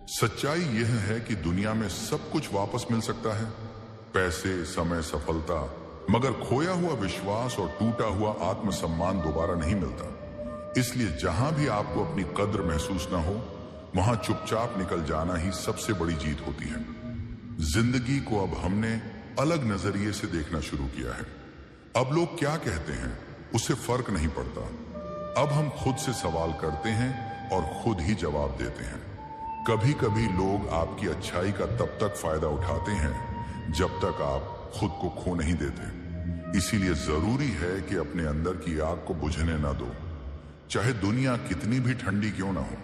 सच्चाई यह है कि दुनिया में सब कुछ वापस मिल सकता है, पैसे, समय, सफलता, मगर खोया हुआ विश्वास और टूटा हुआ आत्मसम्मान दोबारा नहीं मिलता। इसलिए जहां भी आपको अपनी कद्र महसूस ना हो, वहां चुपचाप निकल जाना ही सबसे बड़ी जीत होती है। जिंदगी को अब हमने अलग नजरिए से देखना शुरू किया है। अब लोग क्या कहते हैं उससे फर्क नहीं पड़ता। अब हम खुद से सवाल करते हैं और खुद ही जवाब देते हैं। कभी कभी लोग आपकी अच्छाई का तब तक फायदा उठाते हैं जब तक आप खुद को खो नहीं देते। इसीलिए जरूरी है कि अपने अंदर की आग को बुझने ना दो, चाहे दुनिया कितनी भी ठंडी क्यों ना हो।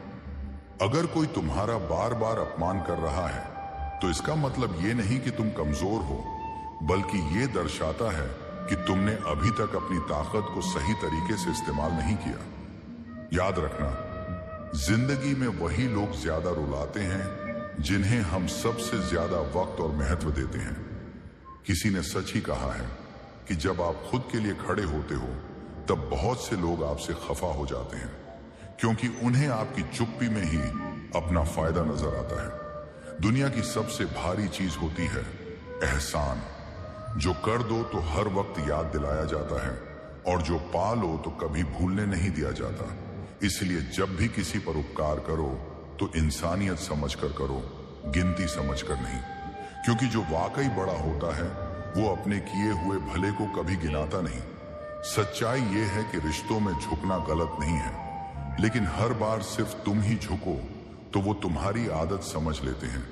अगर कोई तुम्हारा बार बार अपमान कर रहा है तो इसका मतलब ये नहीं कि तुम कमजोर हो, बल्कि ये दर्शाता है कि तुमने अभी तक अपनी ताकत को सही तरीके से इस्तेमाल नहीं किया। याद रखना, जिंदगी में वही लोग ज्यादा रुलाते हैं जिन्हें हम सबसे ज्यादा वक्त और महत्व देते हैं। किसी ने सच ही कहा है कि जब आप खुद के लिए खड़े होते हो तब बहुत से लोग आपसे खफा हो जाते हैं, क्योंकि उन्हें आपकी चुप्पी में ही अपना फायदा नजर आता है। दुनिया की सबसे भारी चीज होती है एहसान। जो कर दो तो हर वक्त याद दिलाया जाता है, और जो पालो तो कभी भूलने नहीं दिया जाता। इसलिए जब भी किसी पर उपकार करो तो इंसानियत समझकर करो, गिनती समझकर नहीं। क्योंकि जो वाकई बड़ा होता है वो अपने किए हुए भले को कभी गिनाता नहीं। सच्चाई ये है कि रिश्तों में झुकना गलत नहीं है, लेकिन हर बार सिर्फ तुम ही झुको तो वो तुम्हारी आदत समझ लेते हैं,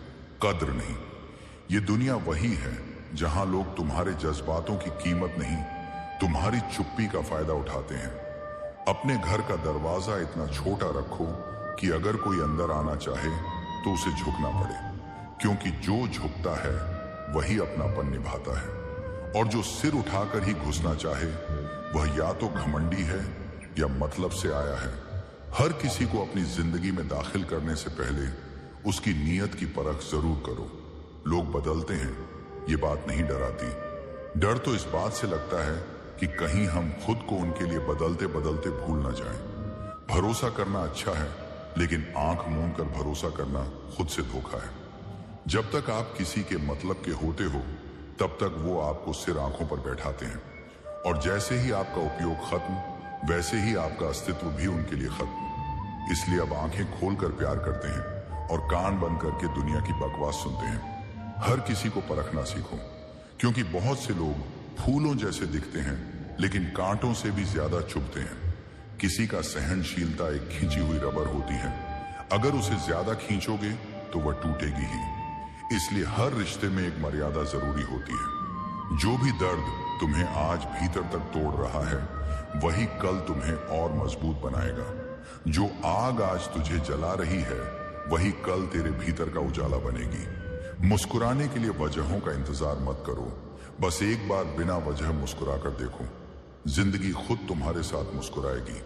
कद्र नहीं। ये दुनिया वही है जहां लोग तुम्हारे जज्बातों की कीमत नहीं, तुम्हारी चुप्पी का फायदा उठाते हैं। अपने घर का दरवाजा इतना छोटा रखो कि अगर कोई अंदर आना चाहे तो उसे झुकना पड़े, क्योंकि जो झुकता है वही अपनापन निभाता है, और जो सिर उठाकर ही घुसना चाहे वह या तो घमंडी है या मतलब से आया है। हर किसी को अपनी जिंदगी में दाखिल करने से पहले उसकी नीयत की परख जरूर करो। लोग बदलते हैं, ये बात नहीं डराती। डर तो इस बात से लगता है कि कहीं हम खुद को उनके लिए बदलते बदलते भूल ना जाएं। भरोसा करना अच्छा है, लेकिन आंख मूंद कर भरोसा करना खुद से धोखा है। जब तक आप किसी के मतलब के होते हो तब तक वो आपको सिर आंखों पर बैठाते हैं, और जैसे ही आपका उपयोग खत्म वैसे ही आपका अस्तित्व भी उनके लिए खत्म। इसलिए अब आंखें खोलकर प्यार करते हैं और कान बंद करके दुनिया की बकवास सुनते हैं। हर किसी को परखना सीखो, क्योंकि बहुत से लोग फूलों जैसे दिखते हैं लेकिन कांटों से भी ज्यादा चुभते हैं। किसी का सहनशीलता एक खींची हुई रबर होती है, अगर उसे ज्यादा खींचोगे तो वह टूटेगी ही। इसलिए हर रिश्ते में एक मर्यादा जरूरी होती है। जो भी दर्द तुम्हें आज भीतर तक तोड़ रहा है वही कल तुम्हें और मजबूत बनाएगा। जो आग आज तुझे जला रही है वही कल तेरे भीतर का उजाला बनेगी। मुस्कुराने के लिए वजहों का इंतजार मत करो, बस एक बार बिना वजह मुस्कुरा कर देखो, जिंदगी खुद तुम्हारे साथ मुस्कुराएगी।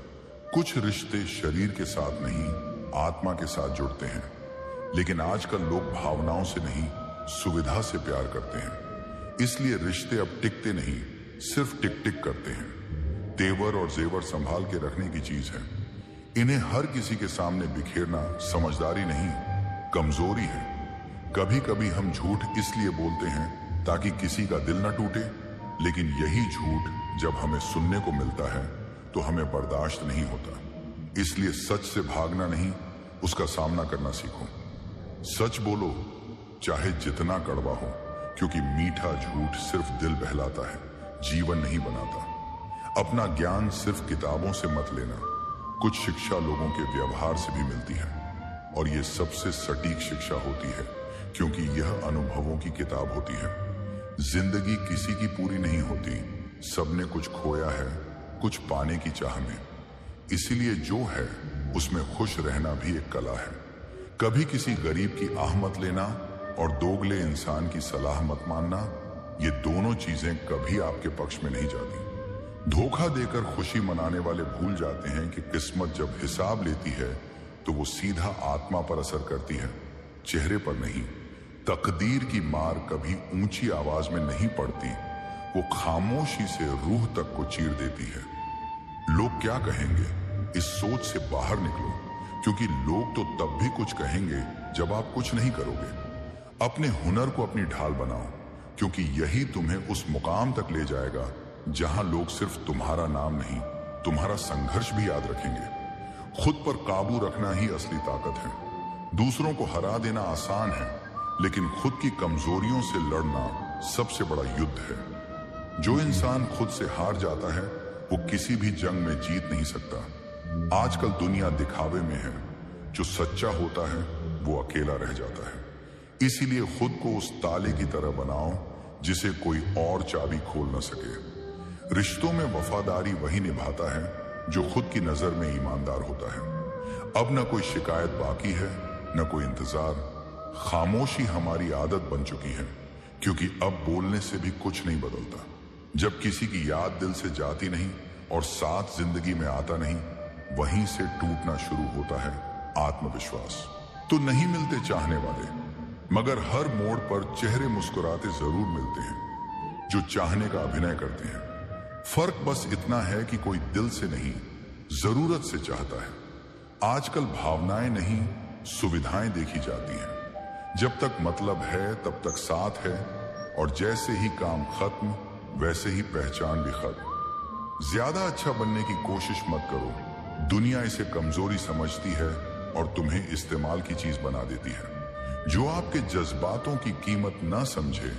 कुछ रिश्ते शरीर के साथ नहीं, आत्मा के साथ जुड़ते हैं, लेकिन आजकल लोग भावनाओं से नहीं, सुविधा से प्यार करते हैं। इसलिए रिश्ते अब टिकते नहीं, सिर्फ टिक टिक करते हैं। तेवर और जेवर संभाल के रखने की चीज है। इन्हें हर किसी के सामने बिखेरना समझदारी नहीं, कमजोरी है। कभी कभी हम झूठ इसलिए बोलते हैं ताकि किसी का दिल न टूटे, लेकिन यही झूठ जब हमें सुनने को मिलता है तो हमें बर्दाश्त नहीं होता। इसलिए सच से भागना नहीं, उसका सामना करना सीखो। सच बोलो चाहे जितना कड़वा हो, क्योंकि मीठा झूठ सिर्फ दिल बहलाता है, जीवन नहीं बनाता। अपना ज्ञान सिर्फ किताबों से मत लेना, कुछ शिक्षा लोगों के व्यवहार से भी मिलती है, और ये सबसे सटीक शिक्षा होती है, क्योंकि यह अनुभवों की किताब होती है। जिंदगी किसी की पूरी नहीं होती, सबने कुछ खोया है, कुछ पाने की चाह में। इसीलिए जो है उसमें खुश रहना भी एक कला है। कभी किसी गरीब की आह मत लेना और दोगले इंसान की सलाह मत मानना, ये दोनों चीजें कभी आपके पक्ष में नहीं जाती। धोखा देकर खुशी मनाने वाले भूल जाते हैं कि किस्मत जब हिसाब लेती है तो वो सीधा आत्मा पर असर करती है, चेहरे पर नहीं। तकदीर की मार कभी ऊंची आवाज में नहीं पड़ती, वो खामोशी से रूह तक को चीर देती है। लोग क्या कहेंगे, इस सोच से बाहर निकलो, क्योंकि लोग तो तब भी कुछ कहेंगे जब आप कुछ नहीं करोगे। अपने हुनर को अपनी ढाल बनाओ, क्योंकि यही तुम्हें उस मुकाम तक ले जाएगा जहां लोग सिर्फ तुम्हारा नाम नहीं, तुम्हारा संघर्ष भी याद रखेंगे। खुद पर काबू रखना ही असली ताकत है। दूसरों को हरा देना आसान है, लेकिन खुद की कमजोरियों से लड़ना सबसे बड़ा युद्ध है। जो इंसान खुद से हार जाता है वो किसी भी जंग में जीत नहीं सकता। आजकल दुनिया दिखावे में है, जो सच्चा होता है वो अकेला रह जाता है। इसीलिए खुद को उस ताले की तरह बनाओ जिसे कोई और चाबी खोल न सके। रिश्तों में वफादारी वही निभाता है जो खुद की नजर में ईमानदार होता है। अब न कोई शिकायत बाकी है, न कोई इंतजार। खामोशी हमारी आदत बन चुकी है, क्योंकि अब बोलने से भी कुछ नहीं बदलता। जब किसी की याद दिल से जाती नहीं और साथ जिंदगी में आता नहीं, वहीं से टूटना शुरू होता है आत्मविश्वास। तो नहीं मिलते चाहने वाले, मगर हर मोड़ पर चेहरे मुस्कुराते जरूर मिलते हैं जो चाहने का अभिनय करते हैं। फर्क बस इतना है कि कोई दिल से नहीं, जरूरत से चाहता है। आजकल भावनाएं नहीं, सुविधाएं देखी जाती हैं। जब तक मतलब है तब तक साथ है, और जैसे ही काम खत्म वैसे ही पहचान भी खत्म। ज्यादा अच्छा बनने की कोशिश मत करो, दुनिया इसे कमजोरी समझती है और तुम्हें इस्तेमाल की चीज बना देती है। जो आपके जज्बातों की कीमत ना समझे,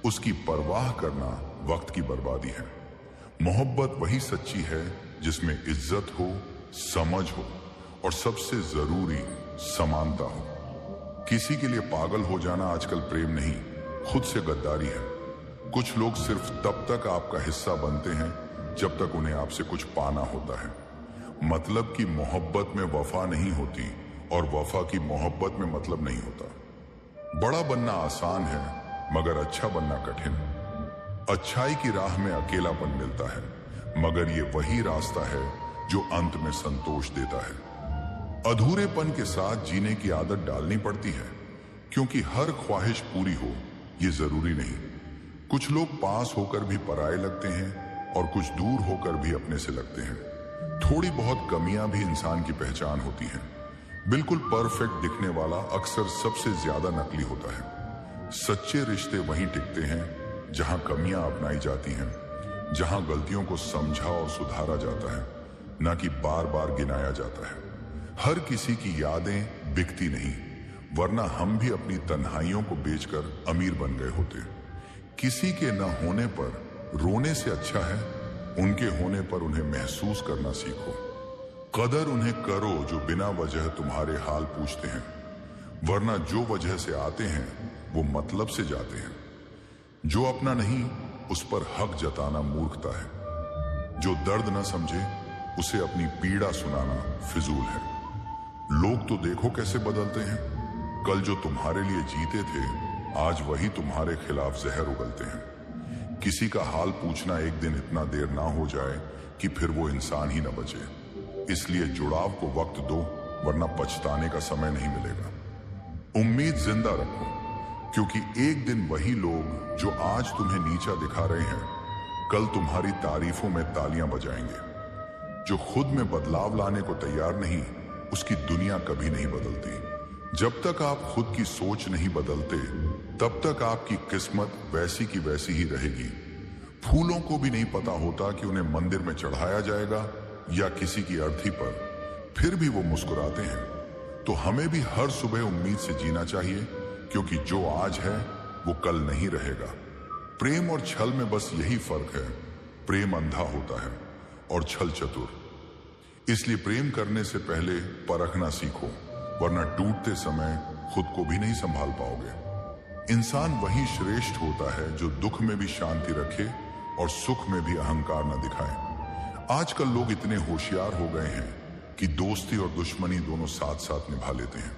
उसकी परवाह करना वक्त की बर्बादी है। मोहब्बत वही सच्ची है जिसमें इज्जत हो, समझ हो और सबसे जरूरी समानता हो। किसी के लिए पागल हो जाना आजकल प्रेम नहीं, खुद से गद्दारी है। कुछ लोग सिर्फ तब तक आपका हिस्सा बनते हैं जब तक उन्हें आपसे कुछ पाना होता है। मतलब की मोहब्बत में वफा नहीं होती और वफा की मोहब्बत में मतलब नहीं होता। बड़ा बनना आसान है, मगर अच्छा बनना कठिन। अच्छाई की राह में अकेलापन मिलता है, मगर ये वही रास्ता है जो अंत में संतोष देता है। अधूरेपन के साथ जीने की आदत डालनी पड़ती है, क्योंकि हर ख्वाहिश पूरी हो ये जरूरी नहीं। कुछ लोग पास होकर भी पराये लगते हैं और कुछ दूर होकर भी अपने से लगते हैं। थोड़ी बहुत कमियां भी इंसान की पहचान होती हैं। बिल्कुल परफेक्ट दिखने वाला अक्सर सबसे ज्यादा नकली होता है। सच्चे रिश्ते वहीं टिकते हैं जहां कमियां अपनाई जाती हैं, जहां गलतियों को समझा और सुधारा जाता है, ना कि बार बार गिनाया जाता है। हर किसी की यादें बिकती नहीं, वरना हम भी अपनी तन्हाइयों को बेचकर अमीर बन गए होते। किसी के न होने पर रोने से अच्छा है उनके होने पर उन्हें महसूस करना सीखो। कदर उन्हें करो जो बिना वजह तुम्हारे हाल पूछते हैं, वरना जो वजह से आते हैं वो मतलब से जाते हैं। जो अपना नहीं उस पर हक जताना मूर्खता है। जो दर्द न समझे उसे अपनी पीड़ा सुनाना फिजूल है। लोग तो देखो कैसे बदलते हैं। कल जो तुम्हारे लिए जीते थे, आज वही तुम्हारे खिलाफ जहर उगलते हैं। किसी का हाल पूछना एक दिन इतना देर ना हो जाए कि फिर वो इंसान ही न बचे। इसलिए जुड़ाव को वक्त दो, वरना पछताने का समय नहीं मिलेगा। उम्मीद जिंदा रखो, क्योंकि एक दिन वही लोग जो आज तुम्हें नीचा दिखा रहे हैं, कल तुम्हारी तारीफों में तालियां बजाएंगे। जो खुद में बदलाव लाने को तैयार नहीं, उसकी दुनिया कभी नहीं बदलती। जब तक आप खुद की सोच नहीं बदलते, तब तक आपकी किस्मत वैसी की वैसी ही रहेगी। फूलों को भी नहीं पता होता कि उन्हें मंदिर में चढ़ाया जाएगा या किसी की अर्थी पर, फिर भी वो मुस्कुराते हैं। तो हमें भी हर सुबह उम्मीद से जीना चाहिए, क्योंकि जो आज है वो कल नहीं रहेगा। प्रेम और छल में बस यही फर्क है, प्रेम अंधा होता है और छल चतुर। इसलिए प्रेम करने से पहले परखना सीखो, वरना टूटते समय खुद को भी नहीं संभाल पाओगे। इंसान वही श्रेष्ठ होता है जो दुख में भी शांति रखे और सुख में भी अहंकार न दिखाए। आजकल लोग इतने होशियार हो गए हैं कि दोस्ती और दुश्मनी दोनों साथ साथ निभा लेते हैं।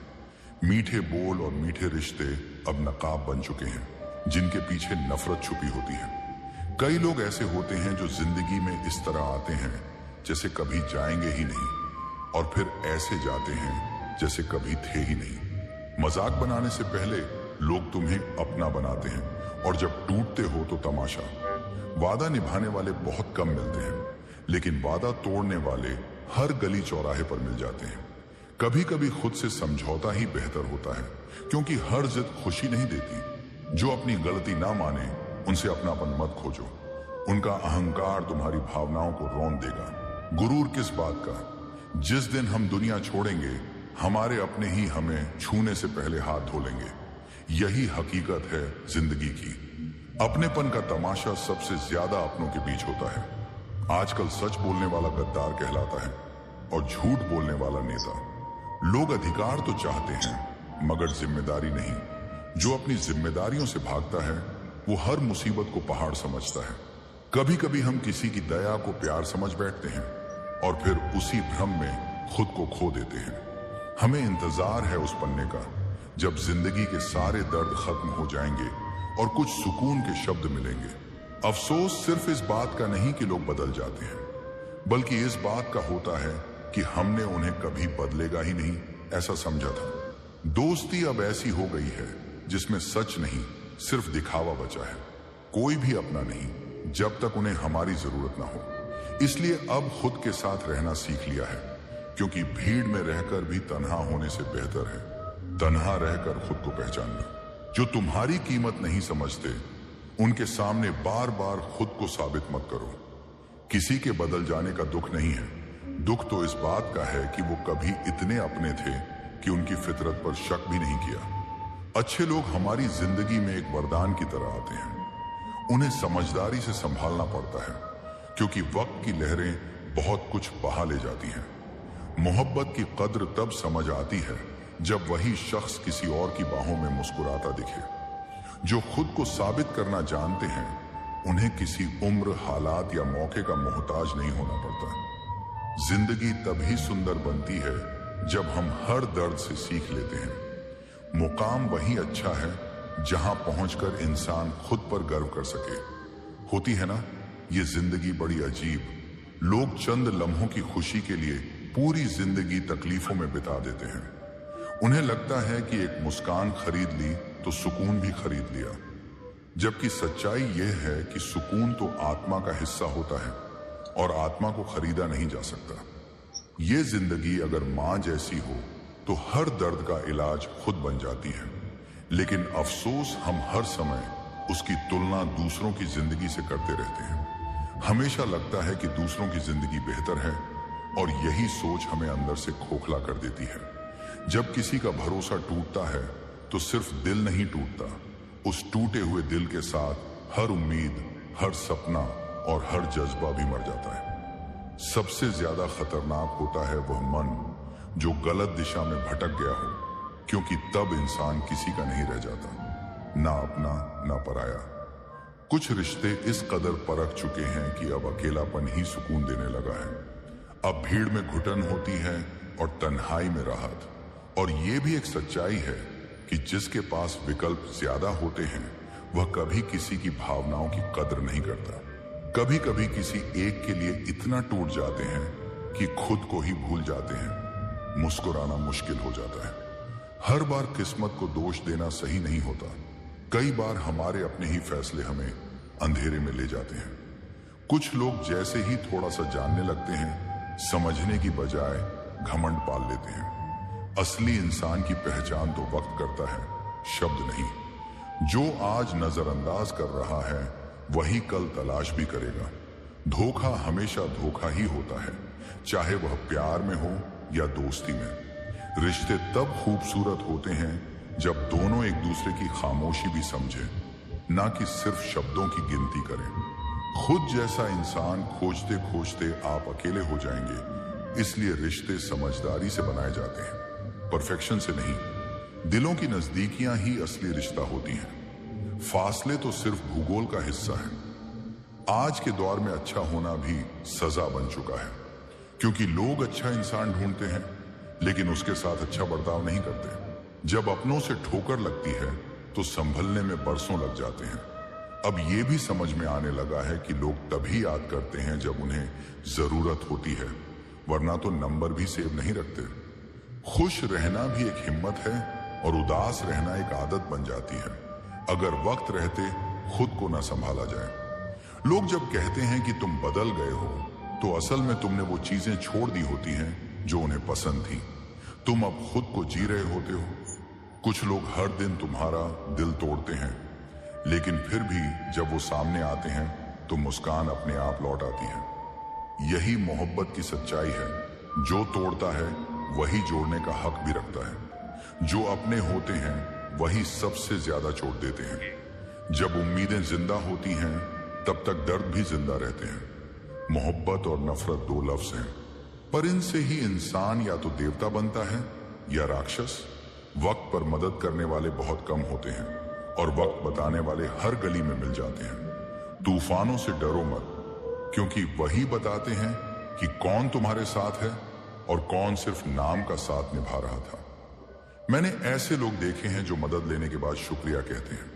मीठे बोल और मीठे रिश्ते अब नकाब बन चुके हैं, जिनके पीछे नफरत छुपी होती है। कई लोग ऐसे होते हैं जो जिंदगी में इस तरह आते हैं जैसे कभी जाएंगे ही नहीं, और फिर ऐसे जाते हैं जैसे कभी थे ही नहीं। मजाक बनाने से पहले लोग तुम्हें अपना बनाते हैं, और जब टूटते हो तो तमाशा। वादा निभाने वाले बहुत कम मिलते हैं, लेकिन वादा तोड़ने वाले हर गली चौराहे पर मिल जाते हैं। कभी कभी खुद से समझौता ही बेहतर होता है, क्योंकि हर जिद खुशी नहीं देती। जो अपनी गलती ना माने उनसे अपनापन मत खोजो। उनका अहंकार तुम्हारी भावनाओं को रौंद देगा। गुरूर किस बात का? जिस दिन हम दुनिया छोड़ेंगे, हमारे अपने ही हमें छूने से पहले हाथ धो लेंगे। यही हकीकत है जिंदगी की। अपनेपन का तमाशा सबसे ज्यादा अपनों के बीच होता है। आजकल सच बोलने वाला गद्दार कहलाता है और झूठ बोलने वाला नेता। लोग अधिकार तो चाहते हैं मगर जिम्मेदारी नहीं। जो अपनी जिम्मेदारियों से भागता है वो हर मुसीबत को पहाड़ समझता है। कभी कभी हम किसी की दया को प्यार समझ बैठते हैं और फिर उसी भ्रम में खुद को खो देते हैं। हमें इंतजार है उस पन्ने का जब जिंदगी के सारे दर्द खत्म हो जाएंगे और कुछ सुकून के शब्द मिलेंगे। अफसोस सिर्फ इस बात का नहीं कि लोग बदल जाते हैं, बल्कि इस बात का होता है कि हमने उन्हें कभी बदलेगा ही नहीं ऐसा समझा था। दोस्ती अब ऐसी हो गई है जिसमें सच नहीं, सिर्फ दिखावा बचा है। कोई भी अपना नहीं जब तक उन्हें हमारी जरूरत ना हो। इसलिए अब खुद के साथ रहना सीख लिया है, क्योंकि भीड़ में रहकर भी तन्हा होने से बेहतर है तन्हा रहकर खुद को पहचानना। जो तुम्हारी कीमत नहीं समझते उनके सामने बार बार खुद को साबित मत करो। किसी के बदल जाने का दुख नहीं है, दुख तो इस बात का है कि वो कभी इतने अपने थे कि उनकी फितरत पर शक भी नहीं किया। अच्छे लोग हमारी जिंदगी में एक वरदान की तरह आते हैं। उन्हें समझदारी से संभालना पड़ता है, क्योंकि वक्त की लहरें बहुत कुछ बहा ले जाती हैं। मोहब्बत की कद्र तब समझ आती है जब वही शख्स किसी और की बाहों में मुस्कुराता दिखे। जो खुद को साबित करना जानते हैं उन्हें किसी उम्र, हालात या मौके का मोहताज नहीं होना पड़ता। जिंदगी तभी सुंदर बनती है जब हम हर दर्द से सीख लेते हैं। मुकाम वही अच्छा है जहां पहुंचकर इंसान खुद पर गर्व कर सके। होती है ना ये जिंदगी बड़ी अजीब। लोग चंद लम्हों की खुशी के लिए पूरी जिंदगी तकलीफों में बिता देते हैं। उन्हें लगता है कि एक मुस्कान खरीद ली तो सुकून भी खरीद लिया, जबकि सच्चाई यह है कि सुकून तो आत्मा का हिस्सा होता है और आत्मा को खरीदा नहीं जा सकता। ये जिंदगी अगर मां जैसी हो तो हर दर्द का इलाज खुद बन जाती है, लेकिन अफसोस हम हर समय उसकी तुलना दूसरों की जिंदगी से करते रहते हैं। हमेशा लगता है कि दूसरों की जिंदगी बेहतर है और यही सोच हमें अंदर से खोखला कर देती है। जब किसी का भरोसा टूटता है तो सिर्फ दिल नहीं टूटता, उस टूटे हुए दिल के साथ हर उम्मीद, हर सपना और हर जज्बा भी मर जाता है। सबसे ज्यादा खतरनाक होता है वह मन जो गलत दिशा में भटक गया हो, क्योंकि तब इंसान किसी का नहीं रह जाता, ना अपना ना पराया। कुछ रिश्ते इस कदर परख चुके हैं कि अब अकेलापन ही सुकून देने लगा है। अब भीड़ में घुटन होती है और तन्हाई में राहत। और ये भी एक सच्चाई है कि जिसके पास विकल्प ज्यादा होते हैं वह कभी किसी की भावनाओं की कद्र नहीं करता। कभी कभी किसी एक के लिए इतना टूट जाते हैं कि खुद को ही भूल जाते हैं। मुस्कुराना मुश्किल हो जाता है। हर बार किस्मत को दोष देना सही नहीं होता। कई बार हमारे अपने ही फैसले हमें अंधेरे में ले जाते हैं। कुछ लोग जैसे ही थोड़ा सा जानने लगते हैं, समझने की बजाय घमंड पाल लेते हैं। असली इंसान की पहचान तो वक्त करता है, शब्द नहीं। जो आज नजरअंदाज कर रहा है वही कल तलाश भी करेगा। धोखा हमेशा धोखा ही होता है, चाहे वह प्यार में हो या दोस्ती में। रिश्ते तब खूबसूरत होते हैं जब दोनों एक दूसरे की खामोशी भी समझें, ना कि सिर्फ शब्दों की गिनती करें। खुद जैसा इंसान खोजते खोजते आप अकेले हो जाएंगे। इसलिए रिश्ते समझदारी से बनाए जाते हैं, परफेक्शन से नहीं। दिलों की नजदीकियां ही असली रिश्ता होती हैं। फासले तो सिर्फ भूगोल का हिस्सा है। आज के दौर में अच्छा होना भी सजा बन चुका है, क्योंकि लोग अच्छा इंसान ढूंढते हैं लेकिन उसके साथ अच्छा बर्ताव नहीं करते। जब अपनों से ठोकर लगती है तो संभलने में बरसों लग जाते हैं। अब यह भी समझ में आने लगा है कि लोग तभी याद करते हैं जब उन्हें जरूरत होती है, वरना तो नंबर भी सेव नहीं रखते। खुश रहना भी एक हिम्मत है और उदास रहना एक आदत बन जाती है अगर वक्त रहते खुद को ना संभाला जाए। लोग जब कहते हैं कि तुम बदल गए हो तो असल में तुमने वो चीजें छोड़ दी होती हैं जो उन्हें पसंद थी। तुम अब खुद को जी रहे होते हो। कुछ लोग हर दिन तुम्हारा दिल तोड़ते हैं, लेकिन फिर भी जब वो सामने आते हैं तो मुस्कान अपने आप लौट आती है। यही मोहब्बत की सच्चाई है। जो तोड़ता है वही जोड़ने का हक भी रखता है। जो अपने होते हैं वही सबसे ज्यादा चोट देते हैं। जब उम्मीदें जिंदा होती हैं तब तक दर्द भी जिंदा रहते हैं। मोहब्बत और नफरत दो लफ्ज हैं, पर इनसे ही इंसान या तो देवता बनता है या राक्षस। वक्त पर मदद करने वाले बहुत कम होते हैं और वक्त बताने वाले हर गली में मिल जाते हैं। तूफानों से डरो मत, क्योंकि वही बताते हैं कि कौन तुम्हारे साथ है और कौन सिर्फ नाम का साथ निभा रहा था। मैंने ऐसे लोग देखे हैं जो मदद लेने के बाद शुक्रिया कहते हैं,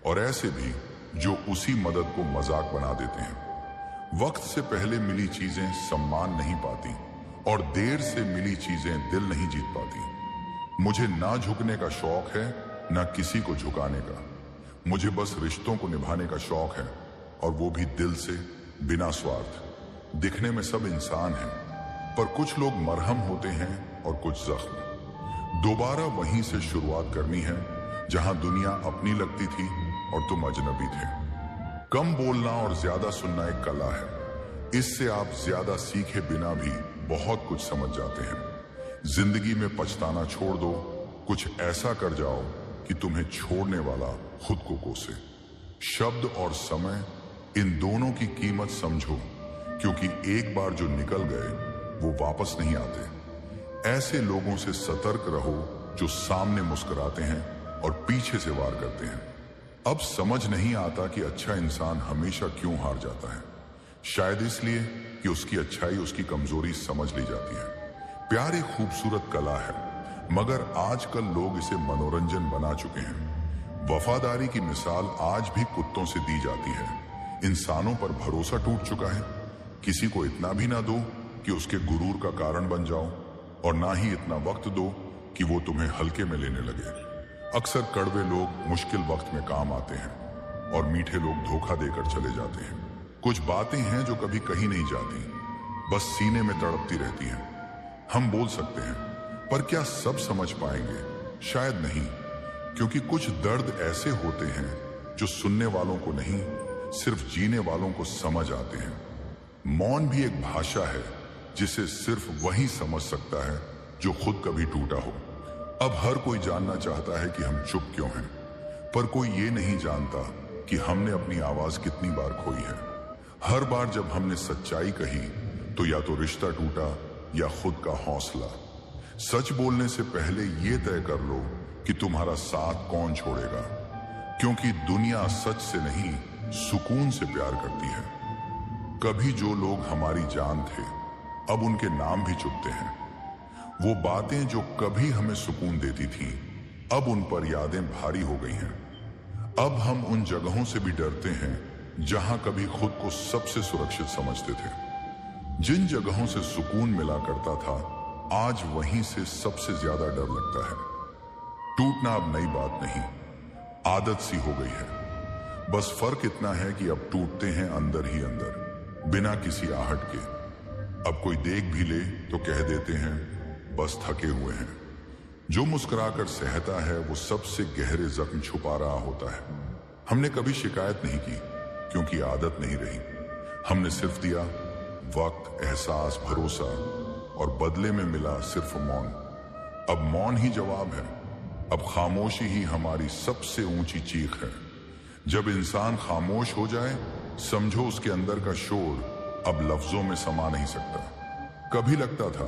और ऐसे भी जो उसी मदद को मजाक बना देते हैं। वक्त से पहले मिली चीजें सम्मान नहीं पाती और देर से मिली चीजें दिल नहीं जीत पाती। मुझे ना झुकने का शौक है, ना किसी को झुकाने का। मुझे बस रिश्तों को निभाने का शौक है, और वो भी दिल से, बिना स्वार्थ। दिखने में सब इंसान हैं, पर कुछ लोग मरहम होते हैं और कुछ जख्म। दोबारा वहीं से शुरुआत करनी है जहां दुनिया अपनी लगती थी और तुम अजनबी थे। कम बोलना और ज्यादा सुनना एक कला है। इससे आप ज्यादा सीखे बिना भी बहुत कुछ समझ जाते हैं। जिंदगी में पछताना छोड़ दो, कुछ ऐसा कर जाओ कि तुम्हें छोड़ने वाला खुद को कोसे। शब्द और समय, इन दोनों की कीमत समझो, क्योंकि एक बार जो निकल गए वो वापस नहीं आते। ऐसे लोगों से सतर्क रहो जो सामने मुस्कुराते हैं और पीछे से वार करते हैं। अब समझ नहीं आता कि अच्छा इंसान हमेशा क्यों हार जाता है। शायद इसलिए कि उसकी अच्छाई उसकी कमजोरी समझ ली जाती है। प्यार एक खूबसूरत कला है, मगर आजकल लोग इसे मनोरंजन बना चुके हैं। वफादारी की मिसाल आज भी कुत्तों से दी जाती है। इंसानों पर भरोसा टूट चुका है। किसी को इतना भी ना दो कि उसके गुरूर का कारण बन जाओ, और ना ही इतना वक्त दो कि वो तुम्हें हल्के में लेने लगे। अक्सर कड़वे लोग मुश्किल वक्त में काम आते हैं, और मीठे लोग धोखा देकर चले जाते हैं। कुछ बातें हैं जो कभी कहीं नहीं जाती, बस सीने में तड़पती रहती हैं। हम बोल सकते हैं, पर क्या सब समझ पाएंगे? शायद नहीं, क्योंकि कुछ दर्द ऐसे होते हैं जो सुनने वालों को नहीं, सिर्फ जीने वालों को समझ आते हैं। मौन भी एक भाषा है जिसे सिर्फ वही समझ सकता है जो खुद कभी टूटा हो। अब हर कोई जानना चाहता है कि हम चुप क्यों हैं, पर कोई ये नहीं जानता कि हमने अपनी आवाज कितनी बार खोई है। हर बार जब हमने सच्चाई कही तो या तो रिश्ता टूटा या खुद का हौसला। सच बोलने से पहले ये तय कर लो कि तुम्हारा साथ कौन छोड़ेगा, क्योंकि दुनिया सच से नहीं, सुकून से प्यार करती है। कभी जो लोग हमारी जान थे, अब उनके नाम भी चुपते हैं। वो बातें जो कभी हमें सुकून देती थीं, अब उन पर यादें भारी हो गई हैं। अब हम उन जगहों से भी डरते हैं जहां कभी खुद को सबसे सुरक्षित समझते थे। जिन जगहों से सुकून मिला करता था, आज वहीं से सबसे ज्यादा डर लगता है। टूटना अब नई बात नहीं, आदत सी हो गई है। बस फर्क इतना है कि अब टूटते हैं अंदर ही अंदर, बिना किसी आहट के। अब कोई देख भी ले तो कह देते हैं बस थके हुए हैं। जो मुस्कुराकर सहता है वो सबसे गहरे जख्म छुपा रहा होता है। हमने कभी शिकायत नहीं की, क्योंकि आदत नहीं रही। हमने सिर्फ दिया वक्त, एहसास, भरोसा, और बदले में मिला सिर्फ मौन। अब मौन ही जवाब है। अब खामोशी ही हमारी सबसे ऊंची चीख है। जब इंसान खामोश हो जाए, समझो उसके अंदर का शोर अब लफ्जों में समा नहीं सकता। कभी लगता था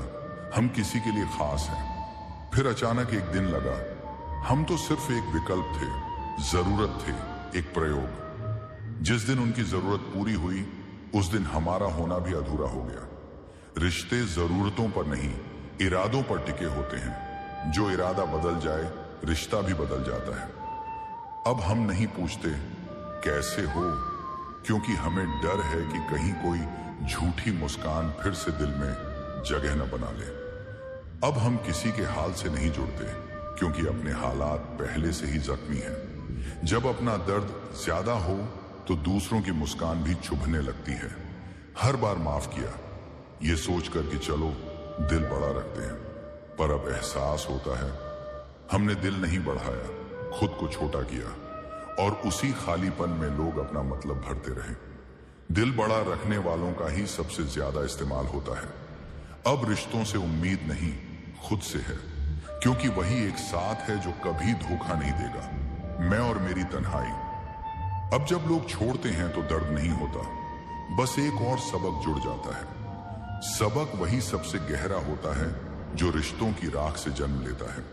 हम किसी के लिए खास हैं, फिर अचानक एक दिन लगा हम तो सिर्फ एक विकल्प थे, जरूरत थे, एक प्रयोग। जिस दिन उनकी जरूरत पूरी हुई, उस दिन हमारा होना भी अधूरा हो गया। रिश्ते जरूरतों पर नहीं, इरादों पर टिके होते हैं। जो इरादा बदल जाए, रिश्ता भी बदल जाता है। अब हम नहीं पूछते कैसे हो, क्योंकि हमें डर है कि कहीं कोई झूठी मुस्कान फिर से दिल में जगह न बना ले। अब हम किसी के हाल से नहीं जुड़ते, क्योंकि अपने हालात पहले से ही जख्मी हैं। जब अपना दर्द ज्यादा हो तो दूसरों की मुस्कान भी चुभने लगती है। हर बार माफ किया, ये सोचकर कि चलो दिल बड़ा रखते हैं, पर अब एहसास होता है हमने दिल नहीं बढ़ाया, खुद को छोटा किया और उसी खालीपन में लोग अपना मतलब भरते रहे। दिल बड़ा रखने वालों का ही सबसे ज्यादा इस्तेमाल होता है। अब रिश्तों से उम्मीद नहीं, खुद से है, क्योंकि वही एक साथ है जो कभी धोखा नहीं देगा। मैं और मेरी तन्हाई। अब जब लोग छोड़ते हैं तो दर्द नहीं होता, बस एक और सबक जुड़ जाता है। सबक वही सबसे गहरा होता है जो रिश्तों की राख से जन्म लेता है।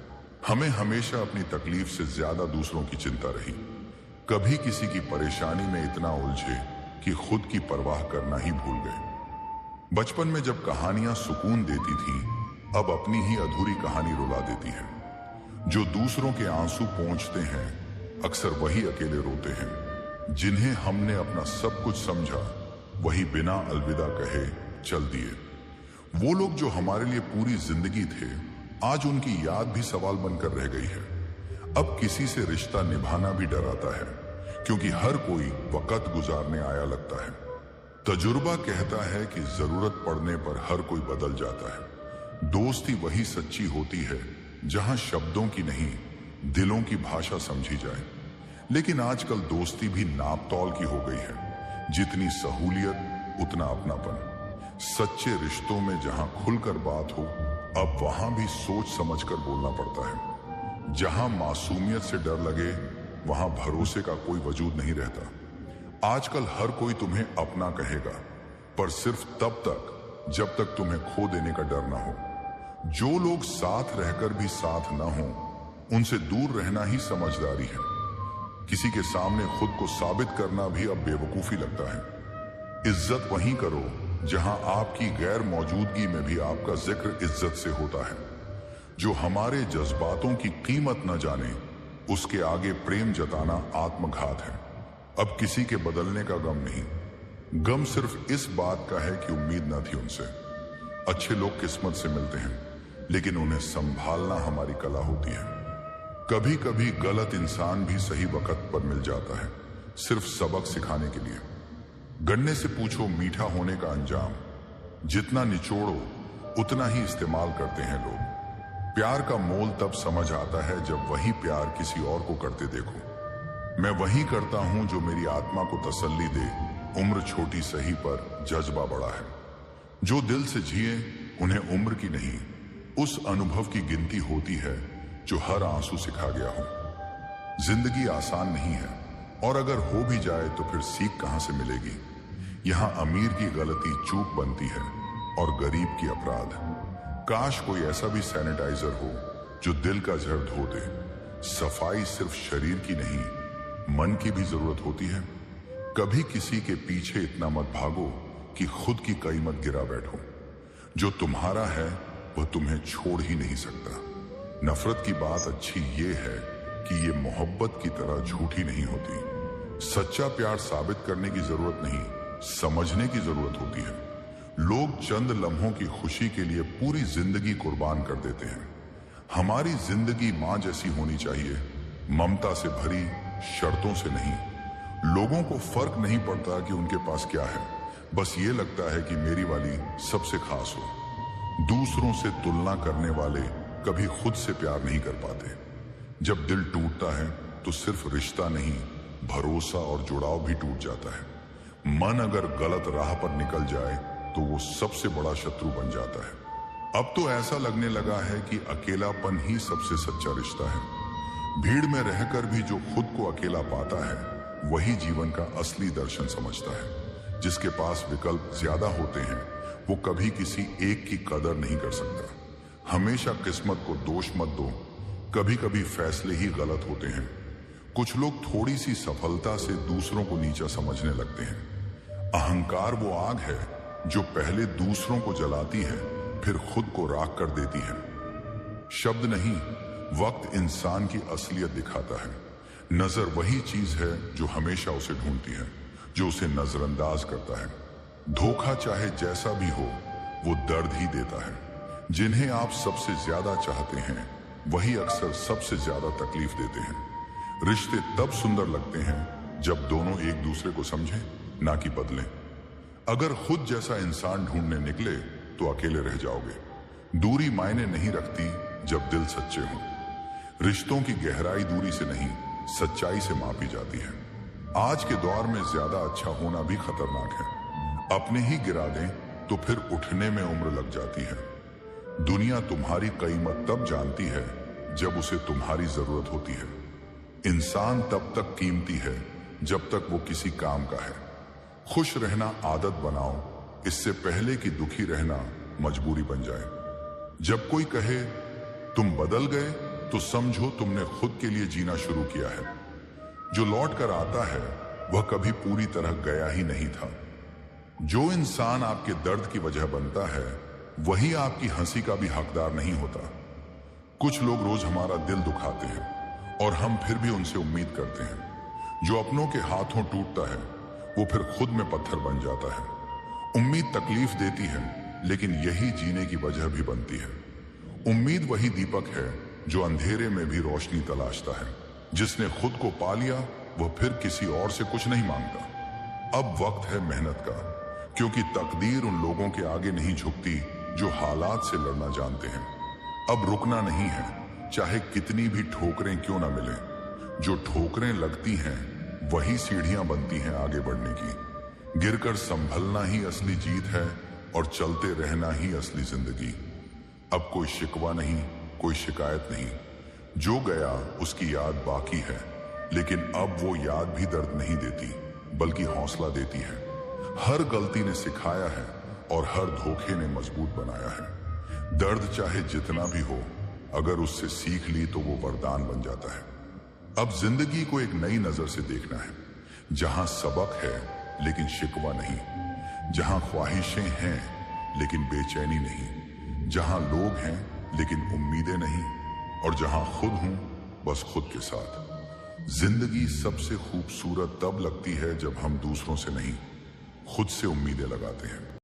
हमें हमेशा अपनी तकलीफ से ज्यादा दूसरों की चिंता रही। कभी किसी की परेशानी में इतना उलझे कि खुद की परवाह करना ही भूल गए। बचपन में जब कहानियां सुकून देती थी, अब अपनी ही अधूरी कहानी रुला देती हैं। जो दूसरों के आंसू पोंछते हैं, अक्सर वही अकेले रोते हैं। जिन्हें हमने अपना सब कुछ समझा, वही बिना अलविदा कहे चल दिए। वो लोग जो हमारे लिए पूरी जिंदगी थे, आज उनकी याद भी सवाल बनकर रह गई है। अब किसी से रिश्ता निभाना भी डराता है, क्योंकि हर कोई वक्त गुजारने आया लगता है। तजुर्बा कहता है कि जरूरत पड़ने पर हर कोई बदल जाता है। दोस्ती वही सच्ची होती है जहां शब्दों की नहीं, दिलों की भाषा समझी जाए। लेकिन आजकल दोस्ती भी नापतौल की हो गई है। जितनी सहूलियत उतना अपनापन। सच्चे रिश्तों में जहां खुलकर बात हो, अब वहां भी सोच समझकर बोलना पड़ता है। जहां मासूमियत से डर लगे, वहां भरोसे का कोई वजूद नहीं रहता। आजकल हर कोई तुम्हें अपना कहेगा, पर सिर्फ तब तक जब तक तुम्हें खो देने का डर ना हो। जो लोग साथ रहकर भी साथ ना हो, उनसे दूर रहना ही समझदारी है। किसी के सामने खुद को साबित करना भी अब बेवकूफी लगता है। इज्जत वहीं करो जहां आपकी गैर मौजूदगी में भी आपका जिक्र इज्जत से होता है। जो हमारे जज्बातों की कीमत न जाने, उसके आगे प्रेम जताना आत्मघात है। अब किसी के बदलने का गम नहीं, गम सिर्फ इस बात का है कि उम्मीद न थी उनसे। अच्छे लोग किस्मत से मिलते हैं, लेकिन उन्हें संभालना हमारी कला होती है। कभी कभी गलत इंसान भी सही वक्त पर मिल जाता है, सिर्फ सबक सिखाने के लिए। गन्ने से पूछो मीठा होने का अंजाम, जितना निचोड़ो उतना ही इस्तेमाल करते हैं लोग। प्यार का मोल तब समझ आता है जब वही प्यार किसी और को करते देखो। मैं वही करता हूं जो मेरी आत्मा को तसल्ली दे। उम्र छोटी सही पर जज्बा बड़ा है। जो दिल से जिए उन्हें उम्र की नहीं, उस अनुभव की गिनती होती है जो हर आंसू सिखा गया हो। जिंदगी आसान नहीं है, और अगर हो भी जाए तो फिर सीख कहां से मिलेगी। यहां अमीर की गलती चूक बनती है और गरीब की अपराध। काश कोई ऐसा भी सैनिटाइजर हो जो दिल का जहर धो दे। सफाई सिर्फ शरीर की नहीं, मन की भी जरूरत होती है। कभी किसी के पीछे इतना मत भागो कि खुद की कीमत गिरा बैठो। जो तुम्हारा है वह तुम्हें छोड़ ही नहीं सकता। नफरत की बात अच्छी ये है कि ये मोहब्बत की तरह झूठी नहीं होती। सच्चा प्यार साबित करने की जरूरत नहीं, समझने की जरूरत होती है। लोग चंद लम्हों की खुशी के लिए पूरी जिंदगी कुर्बान कर देते हैं। हमारी जिंदगी मां जैसी होनी चाहिए, ममता से भरी, शर्तों से नहीं। लोगों को फर्क नहीं पड़ता कि उनके पास क्या है, बस ये लगता है कि मेरी वाली सबसे खास हो। दूसरों से तुलना करने वाले कभी खुद से प्यार नहीं कर पाते। जब दिल टूटता है तो सिर्फ रिश्ता नहीं, भरोसा और जुड़ाव भी टूट जाता है। मन अगर गलत राह पर निकल जाए तो वो सबसे बड़ा शत्रु बन जाता है। अब तो ऐसा लगने लगा है कि अकेलापन ही सबसे सच्चा रिश्ता है। भीड़ में रहकर भी जो खुद को अकेला पाता है, वही जीवन का असली दर्शन समझता है। जिसके पास विकल्प ज्यादा होते हैं, वो कभी किसी एक की कदर नहीं कर सकता। हमेशा किस्मत को दोष मत दो, कभी कभी फैसले ही गलत होते हैं। कुछ लोग थोड़ी सी सफलता से दूसरों को नीचा समझने लगते हैं। अहंकार वो आग है जो पहले दूसरों को जलाती है, फिर खुद को राख कर देती है। शब्द नहीं, वक्त इंसान की असलियत दिखाता है। नजर वही चीज है जो हमेशा उसे ढूंढती है, जो उसे नजरअंदाज करता है। धोखा चाहे जैसा भी हो, वो दर्द ही देता है। जिन्हें आप सबसे ज्यादा चाहते हैं, वही अक्सर सबसे ज्यादा तकलीफ देते हैं। रिश्ते तब सुंदर लगते हैं जब दोनों एक दूसरे को समझें, ना कि बदलें। अगर खुद जैसा इंसान ढूंढने निकले तो अकेले रह जाओगे। दूरी मायने नहीं रखती जब दिल सच्चे हों। रिश्तों की गहराई दूरी से नहीं, सच्चाई से मापी जाती है। आज के दौर में ज्यादा अच्छा होना भी खतरनाक है। अपने ही गिरा दें तो फिर उठने में उम्र लग जाती है। दुनिया तुम्हारी कीमत तब जानती है जब उसे तुम्हारी जरूरत होती है। इंसान तब तक कीमती है जब तक वो किसी काम का है। खुश रहना आदत बनाओ, इससे पहले कि दुखी रहना मजबूरी बन जाए। जब कोई कहे तुम बदल गए तो समझो तुमने खुद के लिए जीना शुरू किया है। जो लौट कर आता है वह कभी पूरी तरह गया ही नहीं था। जो इंसान आपके दर्द की वजह बनता है वही आपकी हंसी का भी हकदार नहीं होता। कुछ लोग रोज हमारा दिल दुखाते हैं और हम फिर भी उनसे उम्मीद करते हैं। जो अपनों के हाथों टूटता है वो फिर खुद में पत्थर बन जाता है। उम्मीद तकलीफ देती है लेकिन यही जीने की वजह भी बनती है। उम्मीद वही दीपक है जो अंधेरे में भी रोशनी तलाशता है। जिसने खुद को पा लिया वह फिर किसी और से कुछ नहीं मांगता। अब वक्त है मेहनत का, क्योंकि तकदीर उन लोगों के आगे नहीं झुकती जो हालात से लड़ना जानते हैं। अब रुकना नहीं है, चाहे कितनी भी ठोकरें क्यों ना मिले। जो ठोकरें लगती हैं वही सीढ़ियां बनती हैं आगे बढ़ने की। गिरकर संभलना ही असली जीत है और चलते रहना ही असली जिंदगी। अब कोई शिकवा नहीं, कोई शिकायत नहीं। जो गया उसकी याद बाकी है, लेकिन अब वो याद भी दर्द नहीं देती बल्कि हौसला देती है। हर गलती ने सिखाया है और हर धोखे ने मजबूत बनाया है। दर्द चाहे जितना भी हो, अगर उससे सीख ली तो वो वरदान बन जाता है। अब जिंदगी को एक नई नजर से देखना है, जहां सबक है लेकिन शिकवा नहीं, जहां ख्वाहिशें हैं लेकिन बेचैनी नहीं, जहां लोग हैं लेकिन उम्मीदें नहीं, और जहां खुद हूं बस खुद के साथ। जिंदगी सबसे खूबसूरत तब लगती है जब हम दूसरों से नहीं, खुद से उम्मीदें लगाते हैं।